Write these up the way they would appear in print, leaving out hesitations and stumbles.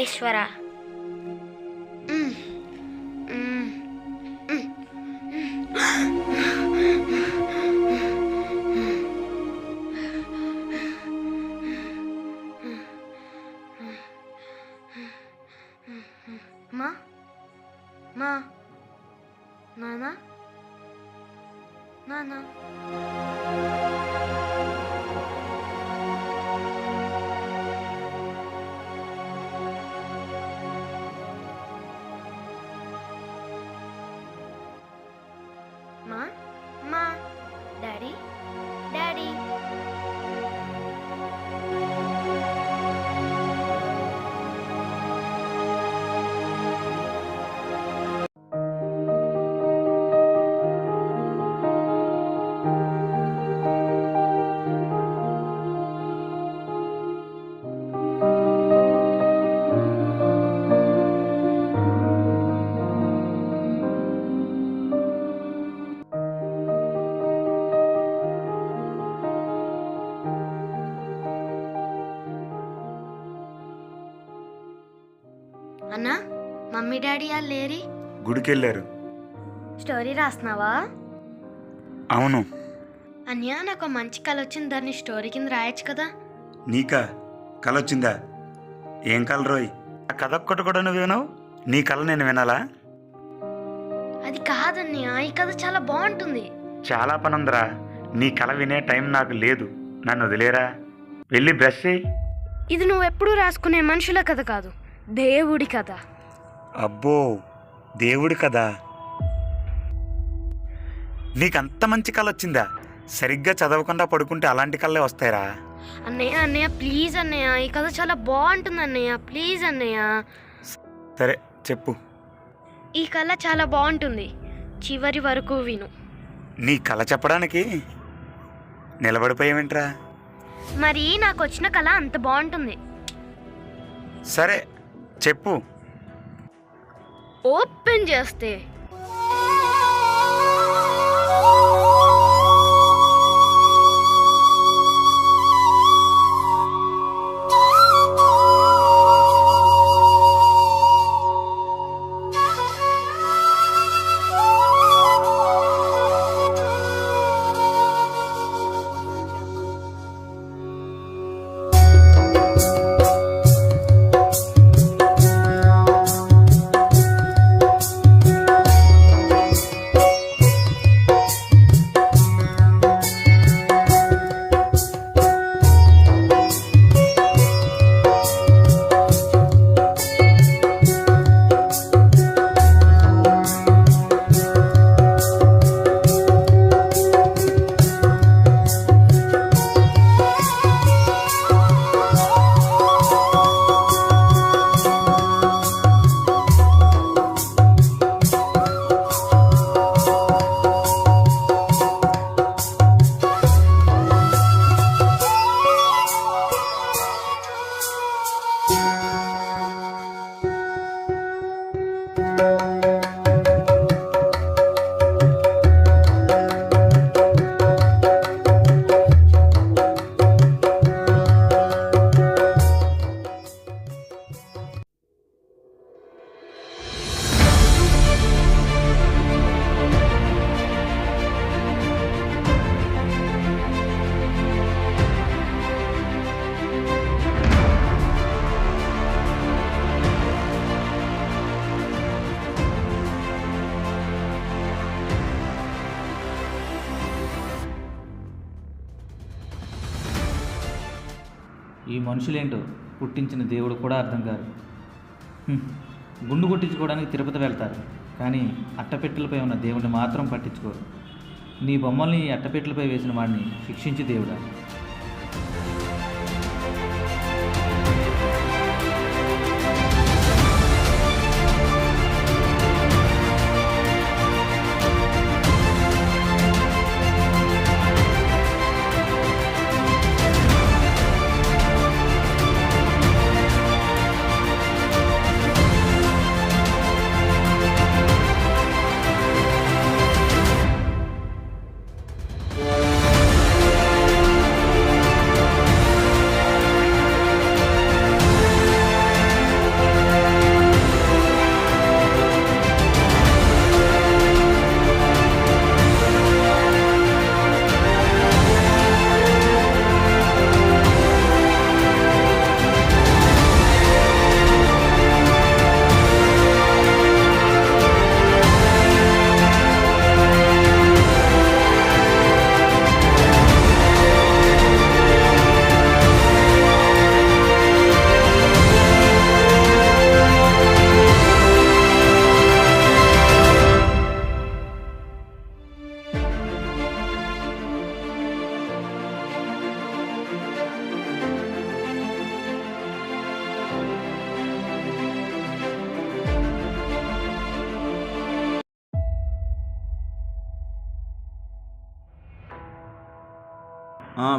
ఈశ్వర. మా మా నానా నానా మా మా డాడీ డాడీ అన్నా, మమ్మీ డాడీ వాళ్ళు లేరి? గుడికెళ్ళారు. స్టోరీ రాస్తున్నావా? అవును. అన్యా, నాకు మంచి కళ వచ్చింది, దాన్ని స్టోరీ కింద రాయొచ్చు కదా. నీకా కళ వచ్చిందా? ఏం కళ రోయ్? ఆ కథ ఒక్కటి కూడా నువ్వు వినవు? నీ కళ నేను వినాలా? అది కాదన్నయ్య, ఈ కథ చాలా బాగుంటుంది. చాలా పనుందిరా, నీ కళ వినే టైం నాకు లేదు. నన్ను వదిలేరా, వెళ్ళి బ్రష్ చేయి. ఇది నువ్వు ఎప్పుడూ రాసుకునే మనుషుల కథ కాదు, దేవుడి కథ. అబ్బో, దేవుడి కదా? నీకంత మంచి కళ వచ్చిందా? సరిగ్గా చదవకుండా పడుకుంటే అలాంటి కళ్ళే వస్తాయిరా. అన్నయ్య అన్నయ్య ప్లీజ్ అన్నయ్య, ఈ కథ చాలా బాగుంటుంది అన్నయ్య, ప్లీజ్ అన్నయ్య. సరే చెప్పు. ఈ కళ చాలా బాగుంటుంది, చివరి వరకు విను. నీ కళ చెప్పడానికి నిలబడిపోయావేంట్రా? మరి నాకు వచ్చిన కళ అంత బాగుంటుంది. సరే చెప్పు. ఓపెన్ చేస్తే ఈ మనుషులేంటో పుట్టించిన దేవుడు కూడా అర్థం కాదు. గుండు కొట్టించుకోవడానికి తిరుపతి వెళ్తారు, కానీ అట్టపెట్టెలపై ఉన్న దేవుడిని మాత్రం పట్టించుకోరు. నీ బొమ్మల్ని ఈ అట్టపెట్టెలపై వేసిన వాడిని శిక్షించి దేవుడా.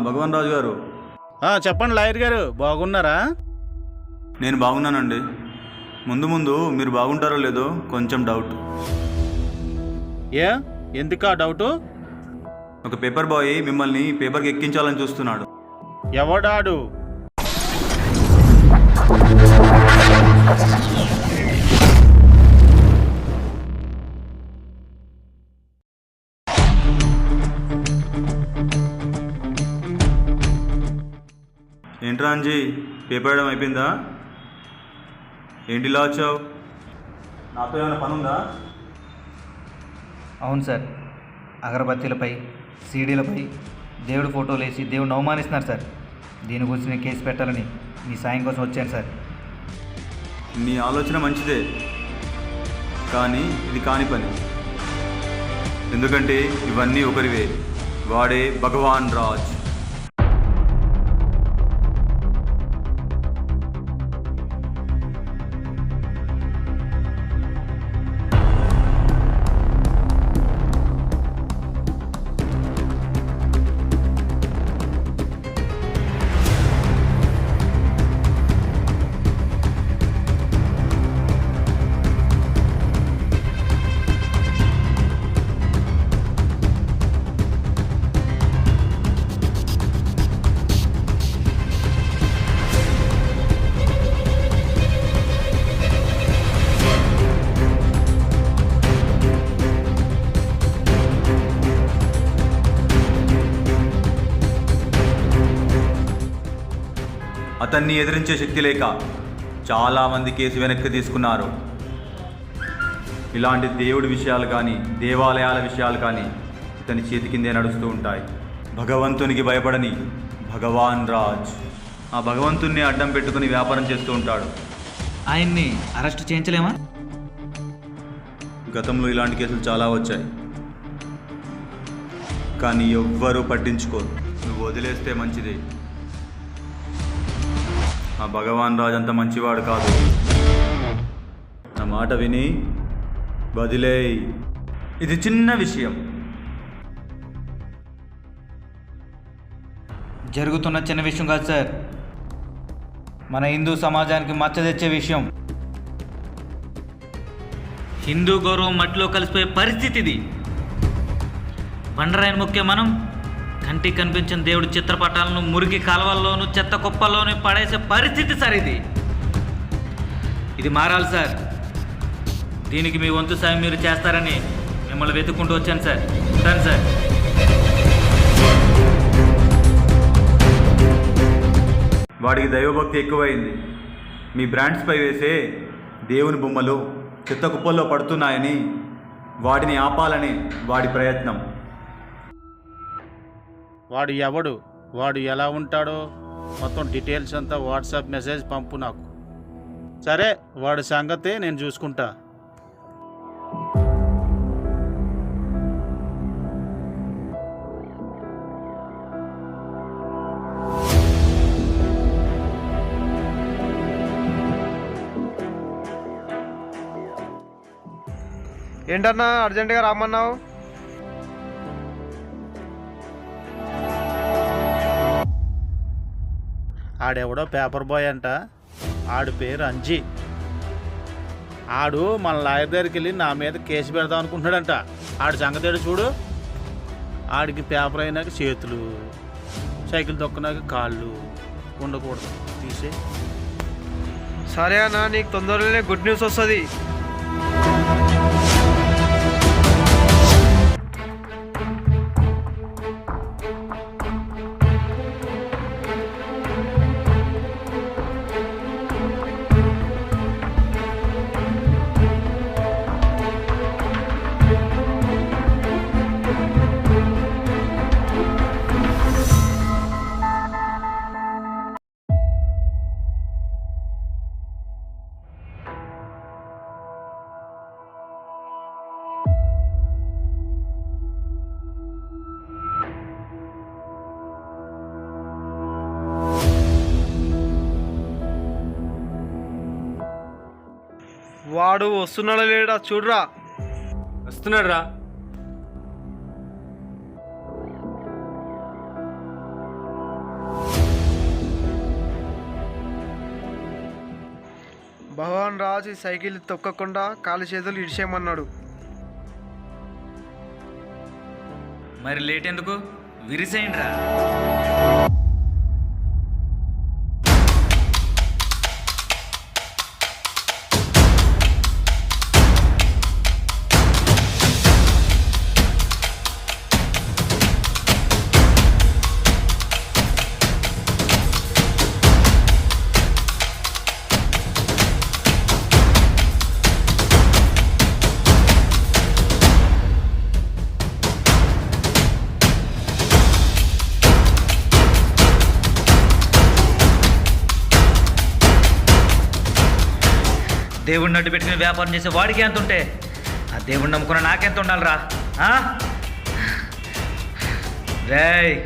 భగవాన్ రాజు గారు, చెప్పండి లాయర్ గారు, బాగున్నారా? నేను బాగున్నానండి. ముందు ముందు మీరు బాగుంటారో లేదో కొంచెం డౌట్. ఏ ఎందుకా డౌటు? ఒక పేపర్ బాయ్ మిమ్మల్ని పేపర్కి ఎక్కించాలని చూస్తున్నాడు. ఎవడాడు? ఏంట్రా అంజీ, పేపర్ వేయడం అయిపోయిందా? ఏంటి ఇలా వచ్చావు? నాతో ఏమైనా పని ఉందా? అవును సార్, అగరబత్తీలపై సీడీలపై దేవుడి ఫోటోలు వేసి దేవుడిని అవమానిస్తున్నారు సార్. దీని గురించి నేను కేసు పెట్టాలని మీ సాయం కోసం వచ్చాను సార్. నీ ఆలోచన మంచిదే, కానీ ఇది కాని పని. ఎందుకంటే ఇవన్నీ ఒకరివే. వాడే భగవాన్ రాజ్. అతన్ని ఎదిరించే శక్తి లేక చాలామంది కేసు వెనక్కి తీసుకున్నారు. ఇలాంటి దేవుడి విషయాలు కానీ దేవాలయాల విషయాలు కానీ ఇతని చేతి కిందే నడుస్తూ ఉంటాయి. భగవంతునికి భయపడని భగవాన్ రాజ్ ఆ భగవంతుణ్ణి అడ్డం పెట్టుకుని వ్యాపారం చేస్తూ ఉంటాడు. ఆయన్ని అరెస్ట్ చేయించలేమా? గతంలో ఇలాంటి కేసులు చాలా వచ్చాయి, కానీ ఎవ్వరూ పట్టించుకోరు. నువ్వు వదిలేస్తే మంచిది. ఆ భగవాన్ రాజ్ అంత మంచివాడు కాదు. నా మాట విని వదిలేయ్. ఇది చిన్న విషయం. జరుగుతున్న చిన్న విషయం కాదు సార్, మన హిందూ సమాజానికి మచ్చ తెచ్చే విషయం. హిందూ గౌరవం మట్టిలో కలిసిపోయే పరిస్థితి ఇది. బండరాయిని ముఖ్య మనం కంటికి కనిపించిన దేవుడి చిత్రపటాలను మురికి కాలువల్లోనూ చెత్త కుప్పల్లోనూ పడేసే పరిస్థితి సార్ ఇది మారాలి సార్. దీనికి మీ వంతు సాయం మీరు చేస్తారని మిమ్మల్ని వెతుక్కుంటూ వచ్చాను సార్. ఉంటాను సార్. వాడికి దైవభక్తి ఎక్కువైంది. మీ బ్రాండ్స్పై వేసే దేవుని బొమ్మలు చెత్త కుప్పల్లో పడుతున్నాయని వాడిని ఆపాలని వాడి ప్రయత్నం. వాడు ఎవడు, వాడు ఎలా ఉంటాడో మొత్తం డీటెయిల్స్ అంతా వాట్సాప్ మెసేజ్ పంపు నాకు. సరే, వాడి సంగతే నేను చూసుకుంటా. ఏంటన్నా అర్జెంటుగా రమ్మన్నావు? ఆడెవడో పేపర్ బాయ్ అంట, ఆడి పేరు అంజీ. ఆడు మన లాయర్ దగ్గరికి వెళ్ళి నా మీద కేసు పెడదాం అనుకుంటున్నాడంట. ఆడి సంగతేడు చూడు. ఆడికి పేపర్ అయినాక చేతులు, సైకిల్ తొక్కినాక కాళ్ళు ఉండకూడదు. తీసే. సరే అన్న, నీకు తొందరలోనే గుడ్ న్యూస్ వస్తుంది. వాడు వస్తున్నాడా లేడా చూడరా. వస్తున్నాడు రా. భగవాన్ రాజు ఈ సైకిల్ తొక్కకుండా కాలు చేతులు ఇడిచేయమన్నాడు. మరి లేట్ ఎందుకు? విరిసేయండి రా. దేవుడిని అడ్డు పెట్టుకుని వ్యాపారం చేసే వాడికి ఎంత ఉంటే ఆ దేవుడిని నమ్ముకున్న నాకెంత ఉండాలిరా? రేయ్,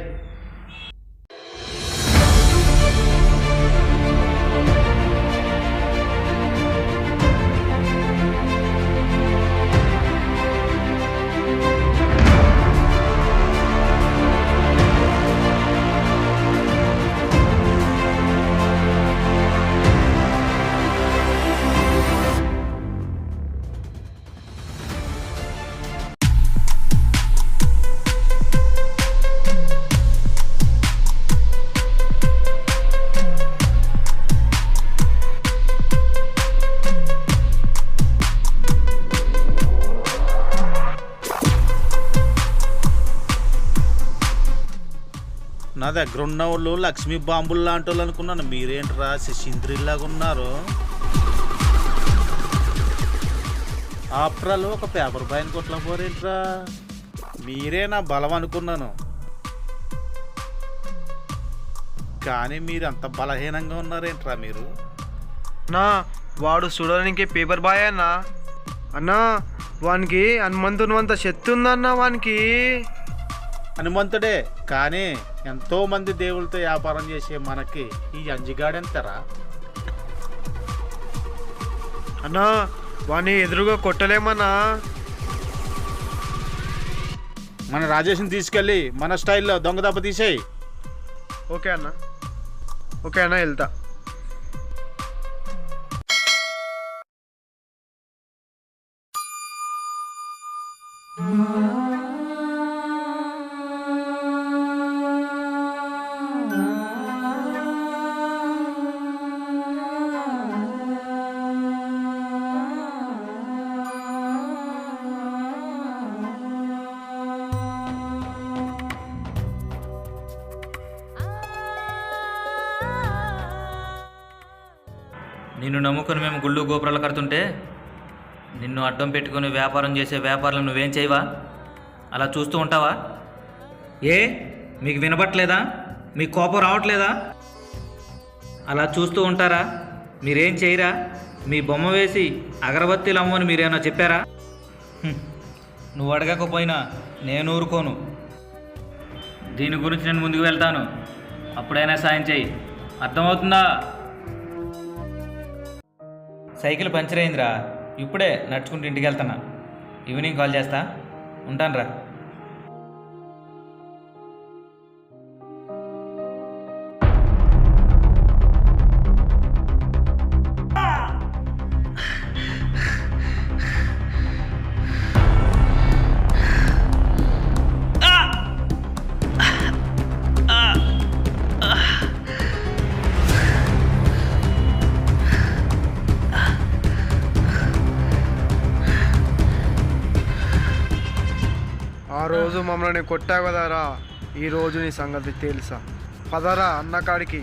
నా దగ్గర ఉన్న వాళ్ళు లక్ష్మీ బాంబులు లాంటి వాళ్ళు అనుకున్నాను. మీరేంట్రా శశీంద్రిలాగా ఉన్నారు? ఆఫ్టర్ ఒక పేపర్ పైన కొట్టలేకపోరేంట్రా? మీరే నా బలం అనుకున్నాను, కానీ మీరు అంత బలహీనంగా ఉన్నారేంట్రా మీరు? నా వాడు చూడడానికి పేపర్ బాయ్ అన్నా. అన్నా వానికి హనుమంతునివంత శక్తి ఉందన్నా వానికి. హనుమంతుడే, కానీ ఎంతో మంది దేవుళ్ళతో వ్యాపారం చేసే మనకి ఈ అంజిగాడెంతరా? అన్నా వాడిని ఎదురుగా కొట్టలేమన్నా. మన రాజేష్ని తీసుకెళ్ళి మన స్టైల్లో దొంగ దెబ్బ తీసేయి. ఓకే అన్న, ఓకే అన్న, వెళ్తా. నిన్ను నమ్ముకొని మేము గుళ్ళు గోపురాలు కడుతుంటే నిన్ను అడ్డం పెట్టుకొని వ్యాపారం చేసే వ్యాపారాలు నువ్వేం చేయవా? అలా చూస్తూ ఉంటావా? ఏ మీకు వినపట్లేదా? మీకు కోపం రావట్లేదా? అలా చూస్తూ ఉంటారా? మీరేం చేయరా? మీ బొమ్మ వేసి అగరబత్తీలు అమ్మని మీరేమన్నా చెప్పారా? నువ్వు అడగకపోయినా నేను ఊరుకోను. దీని గురించి నేను ముందుకు వెళ్తాను, అప్పుడైనా సాయం చేయి. అర్థమవుతుందా? సైకిల్ పంచర్ అయిందిరా, ఇప్పుడే నడుచుకుంటూ ఇంటికి వెళ్తున్నా. ఈవినింగ్ కాల్ చేస్తా, ఉంటానురా. ఆ రోజు మమ్మల్ని కొట్టావు కదరా, ఈ రోజు నీ సంగతి తెలుసా? పదరా అన్న కాడికి.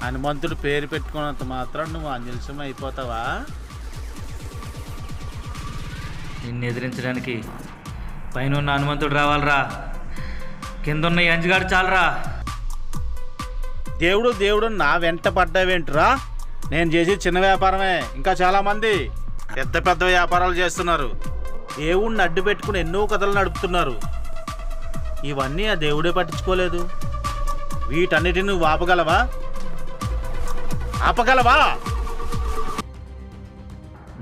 హనుమంతుడు పేరు పెట్టుకున్నంత మాత్రం నువ్వు అంజలిసం అయిపోతావా? నిన్ను ఎదిరించడానికి పైన ఉన్న హనుమంతుడు రావాలరా, కింద ఉన్న ఈ అంజగాడు చాలరా. దేవుడు దేవుడు నా వెంట పడ్డావేంట్రా? నేను చేసేది చిన్న వ్యాపారమే, ఇంకా చాలామంది పెద్ద పెద్ద వ్యాపారాలు చేస్తున్నారు. దేవుడిని అడ్డు పెట్టుకుని ఎన్నో కథలు నడుపుతున్నారు. ఇవన్నీ ఆ దేవుడే పట్టించుకోలేదు. వీటన్నిటిని నువ్వు ఆపగలవా?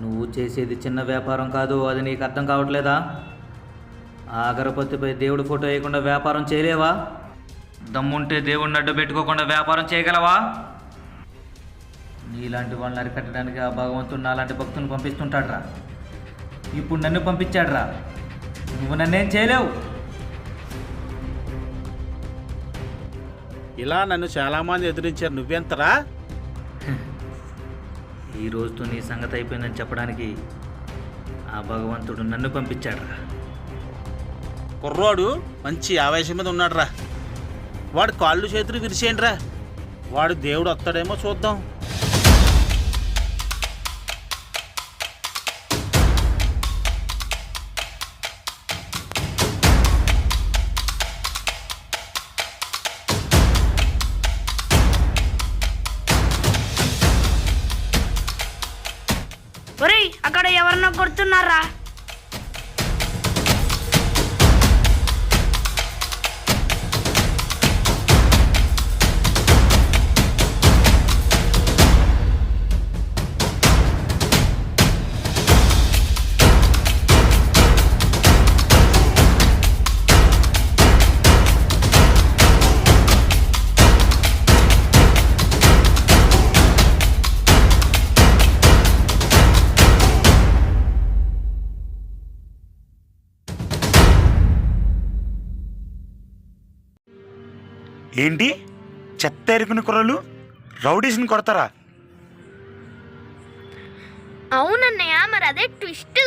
నువ్వు చేసేది చిన్న వ్యాపారం కాదు, అది నీకు అర్థం కావట్లేదా? ఆ అగరబత్తిపై దేవుడి ఫోటో వేయకుండా వ్యాపారం చేయలేవా? దమ్ముంటే దేవుడిని అడ్డు పెట్టుకోకుండా వ్యాపారం చేయగలవా? నీలాంటి వాళ్ళని అరికట్టడానికి ఆ భగవంతుడు నాలాంటి భక్తులను పంపిస్తుంటాడ్రా. ఇప్పుడు నన్ను పంపించాడ్రా, నువ్వు నన్నేం చేయలేవు. ఇలా నన్ను చాలామంది ఎదిరించారు, నువ్వెంతరా? ఈ రోజుతో నీ సంగతి అయిపోయిందని చెప్పడానికి ఆ భగవంతుడు నన్ను పంపించాడ్రా. కుర్రోడు మంచి ఆవేశం మీద ఉన్నాడు రా. వాడు కాళ్ళు చేతులు విరిచేయండి రా. వాడు దేవుడు వస్తాడేమో చూద్దాం. ఒరేయ్, అక్కడ ఎవరన్నా కొడుతున్నారా? ఏంటి చెత్త ఎరుకుని కుర్రలు రౌడీస్ని కొడతారా? అవునన్నయ్య, మరి అదే ట్విస్ట్.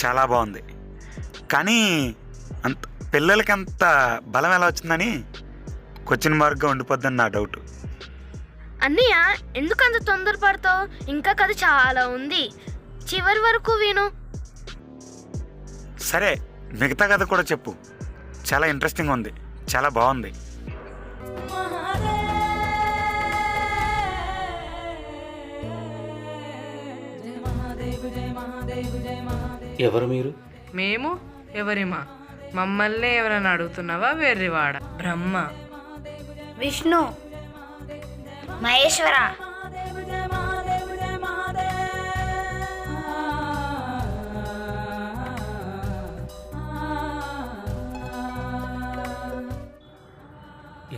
చాలా బాగుంది. కానీ అంత పిల్లలకి అంత బలం ఎలా వచ్చిందని క్వశ్చన్ మార్క్గా ఉండిపోద్దని నా డౌట్. అన్నయ్య, ఎందుకు అంత తొందరపడతావు? ఇంకా కథ చాలా ఉంది, చివరి వరకు విను. సరే, మిగతా కథ కూడా చెప్పు. చాలా ఇంట్రెస్టింగ్ ఉంది, చాలా బాగుంది. ఎవరు మీరు? మేము ఎవరిమా? మమ్మల్ని ఎవరైనా అడుగుతున్నావా? వెర్రివాడ. బ్రహ్మ, విష్ణు, మహేశ్వర,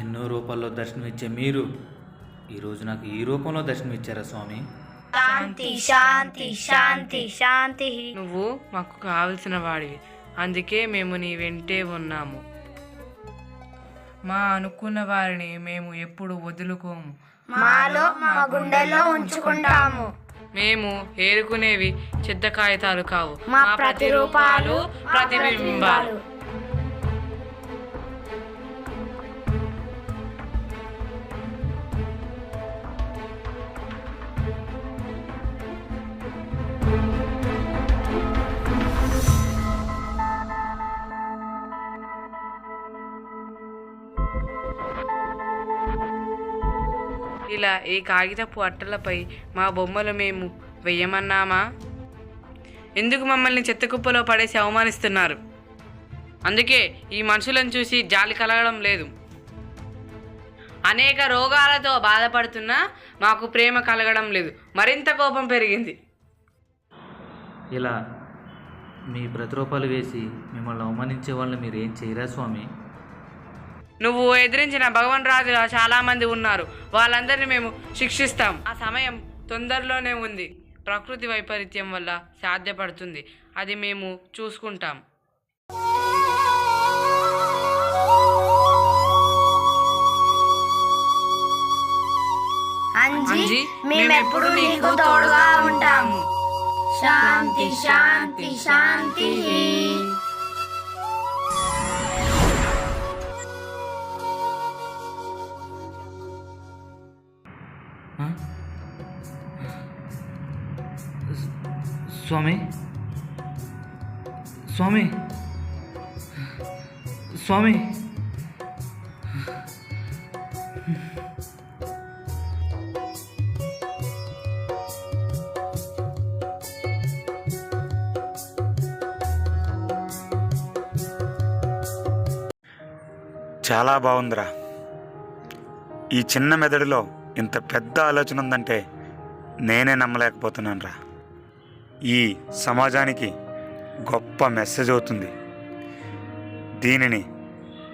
ఎన్నో రూపాల్లో దర్శనం ఇచ్చే మీరు ఈరోజు నాకు ఈ రూపంలో దర్శనం ఇచ్చారా స్వామి? శాంతి శాంతి శాంతి శాంతి. నువ్వు మాకు కావలసిన వాడివి, అందుకే మేము నీ వెంటే ఉన్నాము. మా అనుకున్న వారిని మేము ఎప్పుడు వదులుకోము, మాలో మా గుండెల్లో ఉంచుకుంటాము. మేము ఏరుకునేవి చెత్త కాగితాలు కావు, మా ప్రతిరూపాలు, ప్రతిబింబాలు. ఇలా ఈ కాగితపు అట్టలపై మా బొమ్మలు మేము వెయ్యమన్నామా? ఎందుకు మమ్మల్ని చెత్తకుప్పలో పడేసి అవమానిస్తున్నారు? అందుకే ఈ మనుషులను చూసి జాలి కలగడం లేదు. అనేక రోగాలతో బాధపడుతున్నా మాకు ప్రేమ కలగడం లేదు, మరింత కోపం పెరిగింది. ఇలా మీ ప్రతిరూపాలు వేసి మిమ్మల్ని అవమానించే వాళ్ళని మీరు ఏం చేయరా స్వామి? నువ్వు ఎదిరించిన భగవాన్ రాజుగా చాలామంది ఉన్నారు, వాళ్ళందరినీ మేము శిక్షిస్తాం. ఆ సమయం తొందరలోనే ఉంది. ప్రకృతి వైపరీత్యం వల్ల సాధ్యపడుతుంది, అది మేము చూసుకుంటాం. అంజి, మేమెప్పుడు నీకు తోడుగా ఉంటాము. శాంతి శాంతి శాంతి. స్వామి స్వామి స్వామి చాలా బాగుందిరా. ఈ చిన్న మెదడులో ఇంత పెద్ద ఆలోచన ఉందంటే నేనే నమ్మలేకపోతున్నాను రా. ఈ సమాజానికి గొప్ప మెసేజ్ అవుతుంది. దీనిని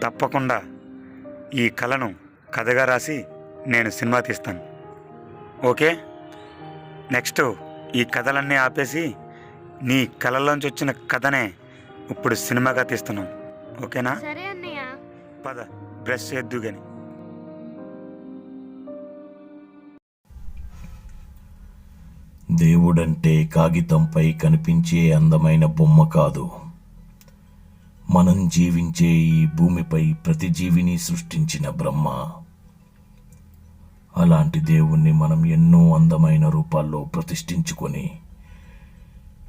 తప్పకుండా ఈ కళను కథగా రాసి నేను సినిమా తీస్తాను. ఓకే, నెక్స్ట్ ఈ కథలన్నీ ఆపేసి నీ కళలోంచి వచ్చిన కథనే ఇప్పుడు సినిమాగా తీస్తున్నాం. ఓకేనా? సరే అన్నయ్య. పద, బ్రష్ చేద్దు గాని. దేవుడంటే కాగితంపై కనిపించే అందమైన బొమ్మ కాదు, మనం జీవించే ఈ భూమిపై ప్రతి జీవిని సృష్టించిన బ్రహ్మ. అలాంటి దేవుణ్ణి మనం ఎన్నో అందమైన రూపాల్లో ప్రతిష్ఠించుకొని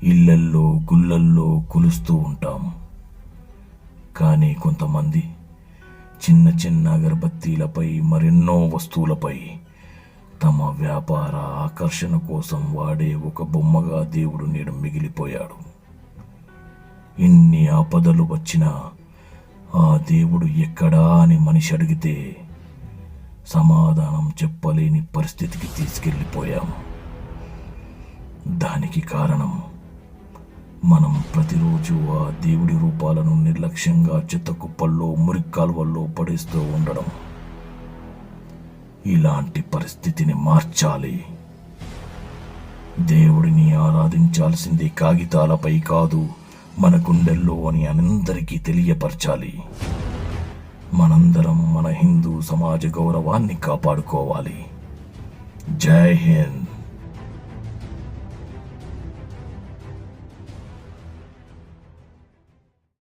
ఇళ్ళల్లో గుళ్ళల్లో కొలుస్తూ ఉంటాం. కానీ కొంతమంది చిన్న చిన్న అగరబత్తీలపై మరెన్నో వస్తువులపై తమ వ్యాపార ఆకర్షణ కోసం వాడే ఒక బొమ్మగా దేవుడు నేడు మిగిలిపోయాడు. ఎన్ని ఆపదలు వచ్చినా ఆ దేవుడు ఎక్కడా అని మనిషి అడిగితే సమాధానం చెప్పలేని పరిస్థితికి తీసుకెళ్ళిపోయాం. దానికి కారణం మనం ప్రతిరోజు ఆ దేవుడి రూపాలను నిర్లక్ష్యంగా చెత్త కుప్పల్లో మురిక్కాల్వల్లో పడేస్తూ ఉండడం. ఇలాంటి పరిస్థితిని మార్చాలి. దేవుడిని ఆరాధించాల్సింది కాగితాలపై కాదు, మన గుండెల్లో అని అందరికీ తెలియపరచాలి. మనందరం మన హిందూ సమాజ గౌరవాన్ని కాపాడుకోవాలి. జై హింద్.